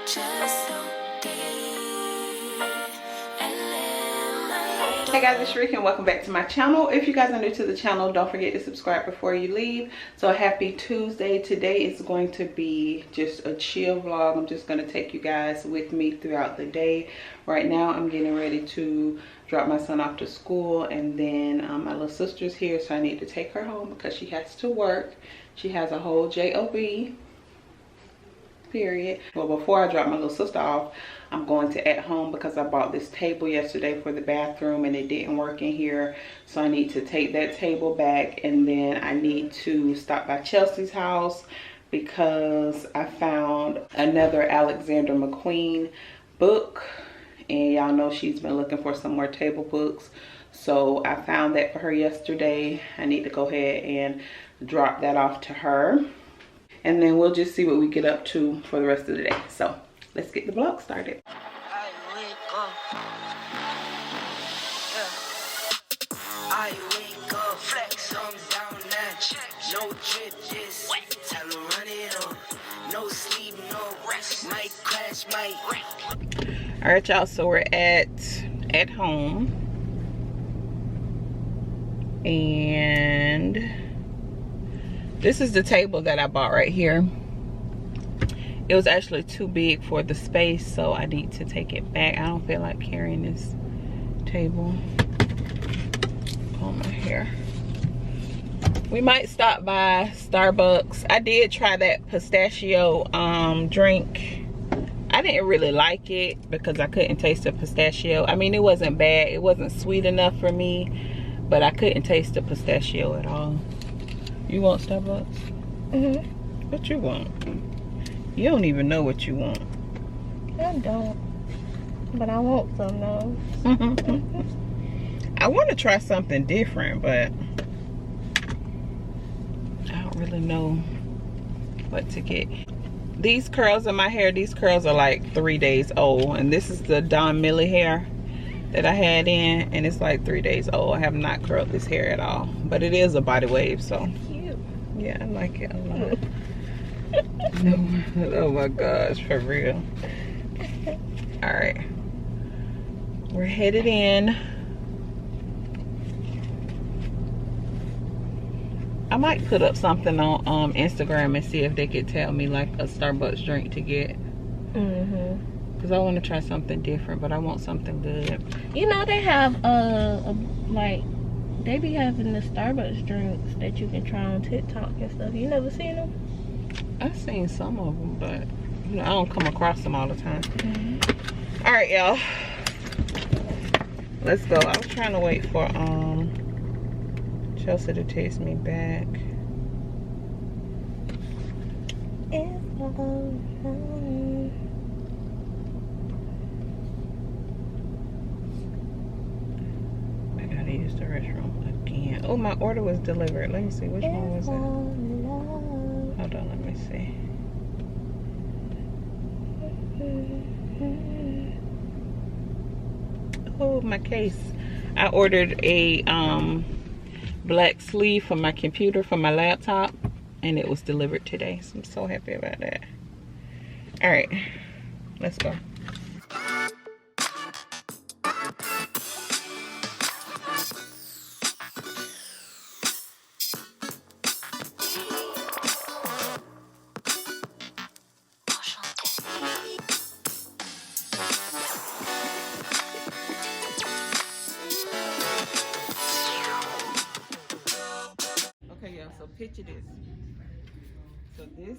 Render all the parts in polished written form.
Hey guys, it's Sharika and welcome back to my channel. If you guys are new to the channel, don't forget to subscribe before you leave. So happy Tuesday. Today is going to be just a chill vlog. I'm just going to take you guys with me throughout the day. Right now I'm getting ready to drop my son off to school, and then my little sister's here, so I need to take her home because she has to work. She has a whole job period. Well, before I drop my little sister off, I'm going to at home because I bought this table yesterday for the bathroom and it didn't work in here, so I need to take that table back, and then I need to stop by Chelsea's house because I found another Alexander McQueen book, and y'all know she's been looking for some more table books, so I found that for her yesterday. I need to go ahead and drop that off to her, and then we'll just see what we get up to for the rest of the day. So let's get the vlog started. I wake up, flex on down that, no drip, just tell her run it on, no sleep, no rest, might crash, might wreck. All right, y'all, so we're at home, and this is the table that I bought right here. It was actually too big for the space, so I need to take it back. I don't feel like carrying this table on my hair. We might stop by Starbucks. I did try that pistachio drink. I didn't really like it because I couldn't taste the pistachio. I mean, it wasn't bad. It wasn't sweet enough for me, but I couldn't taste the pistachio at all. You want Starbucks? Mm-hmm. What you want? You don't even know what you want. I don't. But I want some though. I want to try something different, but I don't really know what to get. These curls in my hair, these curls are like 3 days old. And this is the Don Millie hair that I had in, and it's like 3 days old. I have not curled this hair at all, but it is a body wave, so Cute. yeah, I like it a lot. No, oh my gosh, for real. All right, we're headed in. I might put up something on Instagram and see if they could tell me like a Starbucks drink to get. Because I want to try something different, but I want something good. You know, they have like they be having the Starbucks drinks that you can try on TikTok and stuff. You never seen them? I've seen some of them, but you know, I don't come across them all the time. All right, y'all, let's go. I was trying to wait for Chelsea to text me back. I gotta use the restroom again. Oh, my order was delivered. Let me see, which one was it? Hold on, let me see. Oh, my case. I ordered a black sleeve for my computer, for my laptop, and it was delivered today, so I'm so happy about that. All right, let's go. Okay, y'all, so picture this. So this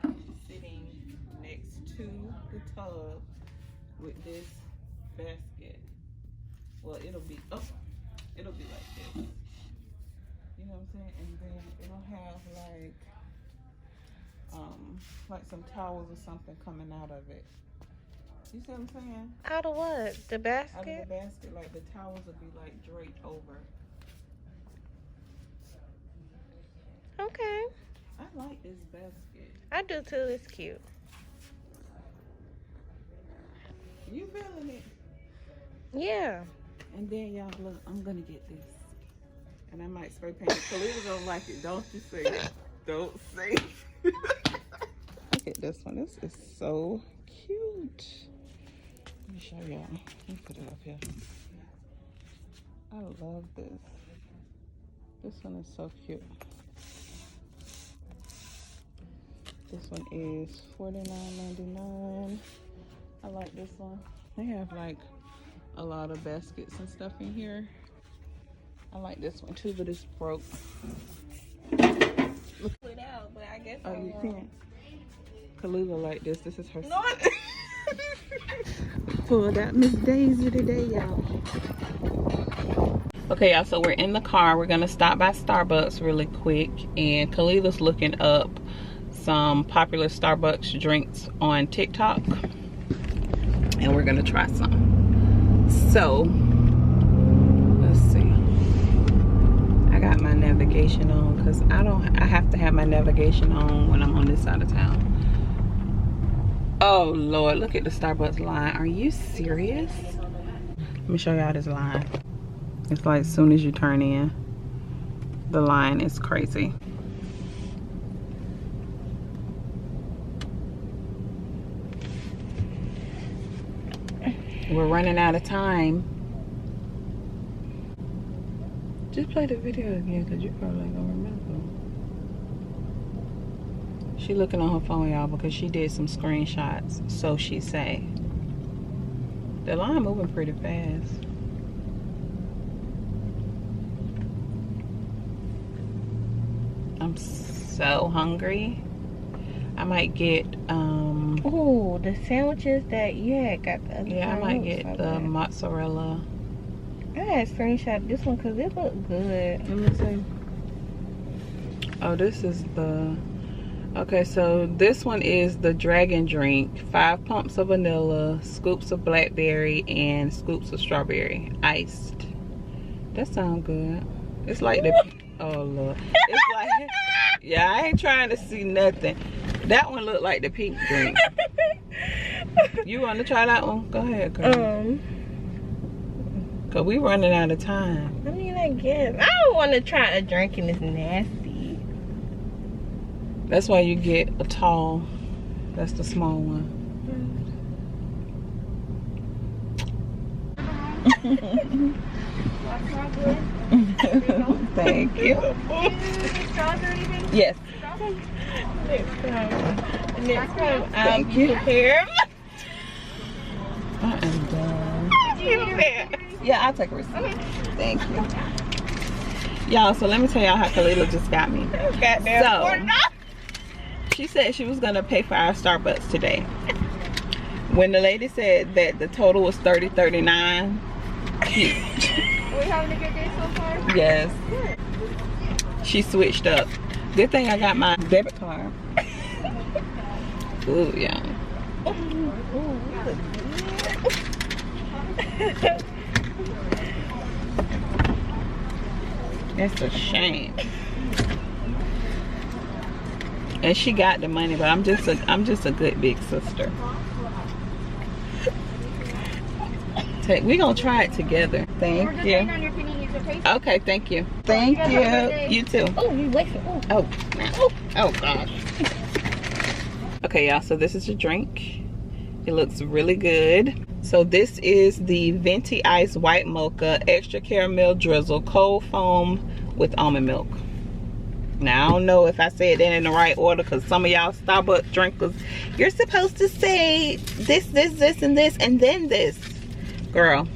is sitting next to the tub with this basket. Well, it'll be like this. You know what I'm saying? And then it'll have like some towels or something coming out of it. You see what I'm saying? Out of what? The basket? Out of the basket, like the towels will be like draped over. Okay. I like this basket. I do too. It's cute. You feeling it? Yeah. And then y'all look, I'm gonna get this. And I might spray paint it. Khalil don't like it. Don't you say it. Don't say it. Look at this one. This is so cute. Let me show y'all. Let me put it up here. I love this. This one is so cute. This one is $49.99. I like this one. They have like a lot of baskets and stuff in here. I like this one too, but it's broke. Pull it out, but I guess Oh, you can't. Kalila like this. This is her. No, Pulled out Miss Daisy today, y'all. Okay, y'all, so we're in the car. We're gonna stop by Starbucks really quick, and Kalila's looking up some popular Starbucks drinks on TikTok, and we're gonna try some. So let's see. I got my navigation on because I have to have my navigation on when I'm on this side of town. Oh Lord, look at the Starbucks line. Are you serious? Let me show y'all this line. It's like as soon as you turn in, the line is crazy. We're running out of time. Just play the video again because you probably ain't gonna remember. She looking on her phone, y'all, because she did some screenshots, so she say. The line moving pretty fast. I'm so hungry. I might get oh, the sandwiches that you had got the other yeah, I time might look get so the good. mozzarella. I had screenshot this one because it looked good. Let me see. Oh, this is the okay, so this one is the dragon drink. 5 pumps of vanilla, scoops of blackberry, and scoops of strawberry iced. That sounds good. It's like the oh Lord. It's like yeah, I ain't trying to see nothing. That one looked like the pink drink. You want to try that one? Go ahead, girl. Cause we running out of time. I mean, I guess I don't want to try a drink and it's nasty. That's why you get a tall. That's the small one. Thank you. Yes. Next time Thank you. prepare. I am done. Yeah, I'll take a receipt. Okay. Thank you. Y'all, so let me tell y'all how Kalila just got me. So, she said she was gonna pay for our Starbucks today. When the lady said that the total was $30.39. Are we having a good day so far? Yes. She switched up. Good thing I got my debit card. Ooh, yeah. That's a shame. And she got the money, but I'm just a good big sister. We gonna try it together. Thank you. Okay, thank you. Thank you. You too. Oh, you wasted. Oh, oh gosh. Okay, y'all, so this is your drink. It looks really good. So this is the Venti Ice White Mocha Extra Caramel Drizzle Cold Foam with almond milk. Now, I don't know if I said that in the right order because some of y'all Starbucks drinkers, you're supposed to say this, and this, and then this. Girl.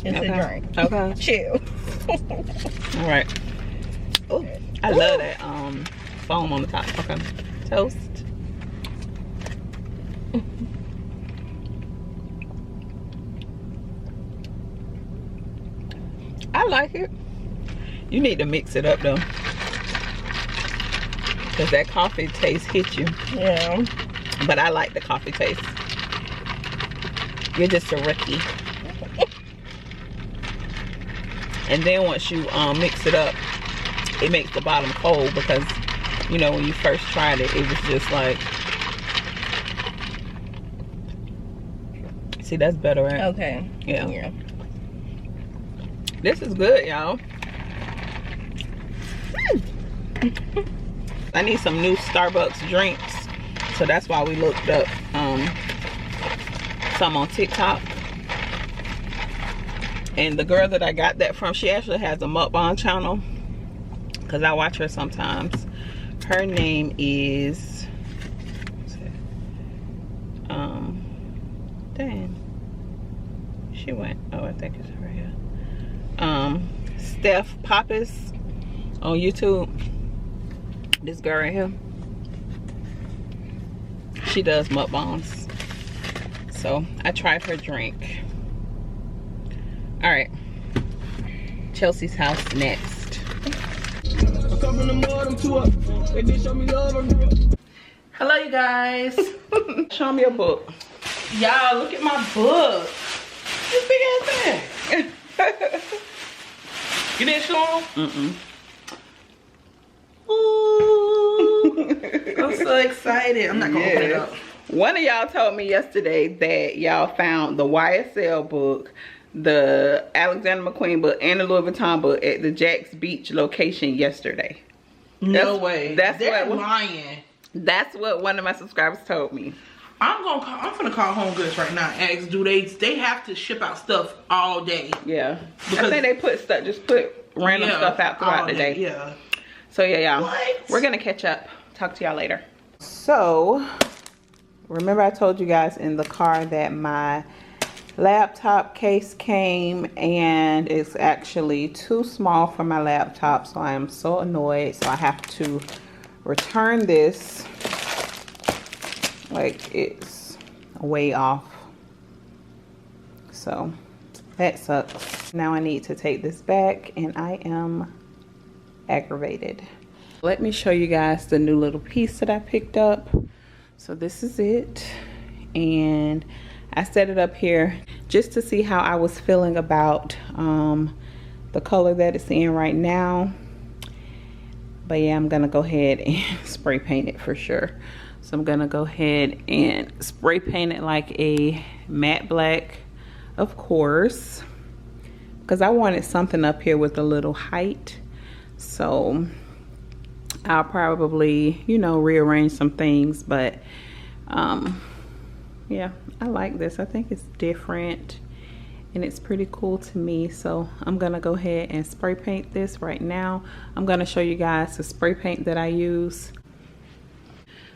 It's a drink. Okay. Chill. All right. Oh, I love that foam on the top. Okay. Toast. I like it. You need to mix it up though, because that coffee taste hit you. Yeah. But I like the coffee taste. You're just a rookie. And then once you mix it up, it makes the bottom cold because, you know, when you first tried it, it was just like, see, that's better, right? Okay. Yeah. This is good, y'all. I need some new Starbucks drinks, so that's why we looked up some on TikTok. And the girl that I got that from, she actually has a mukbang channel, because I watch her sometimes. Her name is, dang, she went, oh, I think it's right here. Steph Pappas on YouTube. This girl right here, she does mukbangs. So I tried her drink. All right, Chelsea's house next. Hello, you guys. Show me your book. Y'all, look at my book. This big ass bag. You didn't show them? Ooh, I'm so excited. I'm not gonna open it up. One of y'all told me yesterday that y'all found the YSL book, the Alexander McQueen book, and the Louis Vuitton book at the Jack's Beach location yesterday. No way. They're lying. That's what one of my subscribers told me. I'm gonna call Home Goods right now and ask, do they have to ship out stuff all day? Yeah. Because I think they put stuff, just put random stuff out throughout the day. Yeah. So yeah, y'all. We're gonna catch up. Talk to y'all later. So, remember I told you guys in the car that my laptop case came and it's actually too small for my laptop, so I am so annoyed. So I have to return this. Like, it's way off, so that sucks. Now I need to take this back and I am aggravated. Let me show you guys the new little piece that I picked up. So this is it, and I set it up here just to see how I was feeling about the color that it's in right now. But yeah, I'm gonna go ahead and spray paint it for sure. So I'm gonna go ahead and spray paint it like a matte black, of course, because I wanted something up here with a little height. So I'll probably, you know, rearrange some things, but yeah, I like this. I think it's different and it's pretty cool to me. So I'm gonna go ahead and spray paint this right now. I'm gonna show you guys the spray paint that I use.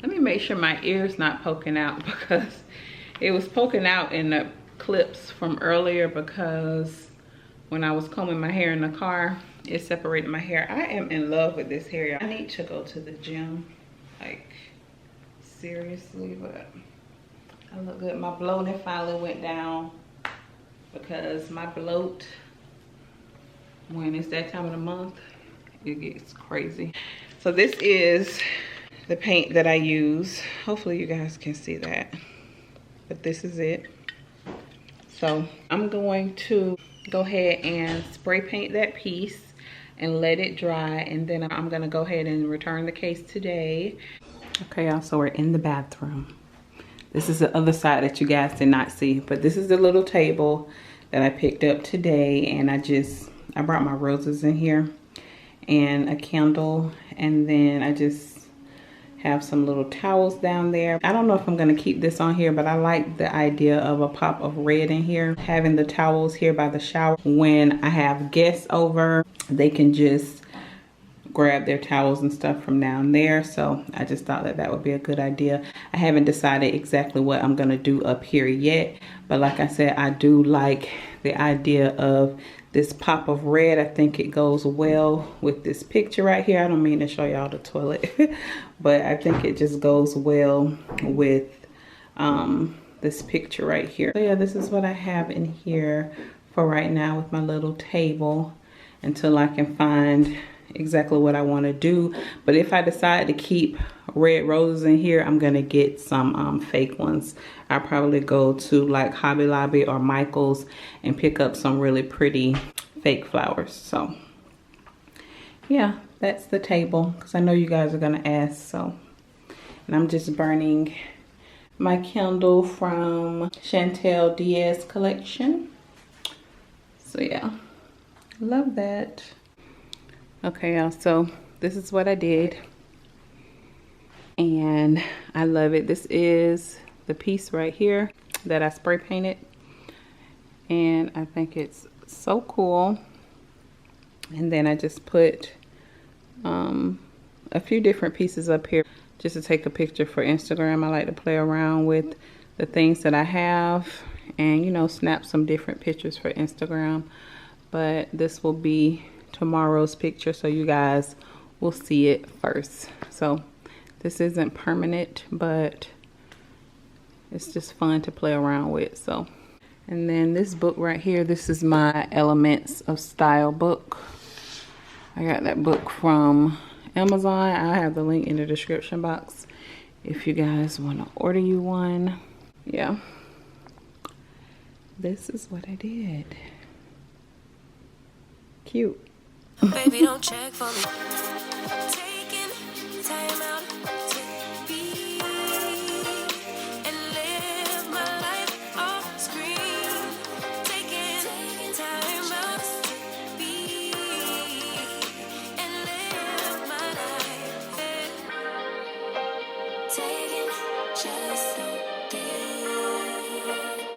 Let me make sure my ear's not poking out, because it was poking out in the clips from earlier, because when I was combing my hair in the car, it separated my hair. I am in love with this hair. I need to go to the gym, like seriously, but I look good. My bloating finally went down, because my bloat, when it's that time of the month, it gets crazy. So this is the paint that I use. Hopefully you guys can see that, but this is it. So I'm going to go ahead and spray paint that piece and let it dry, and then I'm gonna go ahead and return the case today. Okay, y'all, so we're in the bathroom. This is the other side that you guys did not see, but this is the little table that I picked up today, and I brought my roses in here and a candle, and then I just have some little towels down there. I don't know if I'm gonna keep this on here, but I like the idea of a pop of red in here. Having the towels here by the shower, when I have guests over, they can just grab their towels and stuff from down there. So I just thought that that would be a good idea. I haven't decided exactly what I'm gonna do up here yet, but like I said, I do like the idea of this pop of red. I think it goes well with this picture right here. I don't mean to show y'all the toilet, but I think it just goes well with this picture right here. So yeah, this is what I have in here for right now with my little table, until I can find exactly what I want to do. But if I decide to keep red roses in here, I'm gonna get some fake ones. I'll probably go to like Hobby Lobby or Michael's and pick up some really pretty fake flowers. So yeah, that's the table, because I know you guys are gonna ask. So, and I'm just burning my candle from Chantel Diaz collection. So yeah, love that. Okay, y'all, so this is what I did, and I love it. This is the piece right here. that I spray painted. And I think it's so cool. And then I just put a few different pieces up here just to take a picture for Instagram. I like to play around with the things that I have and, you know, snap some different pictures for Instagram. But this will be tomorrow's picture, so you guys will see it first. So this isn't permanent, but it's just fun to play around with. So, and then this book right here, this is my Elements of Style book. I got that book from Amazon. I have the link in the description box if you guys want to order you one. Yeah, this is what I did. Cute. Baby, don't check for me. Taking time out to be and live my life off screen. Taking time out to be and live my life. Taking just so deep.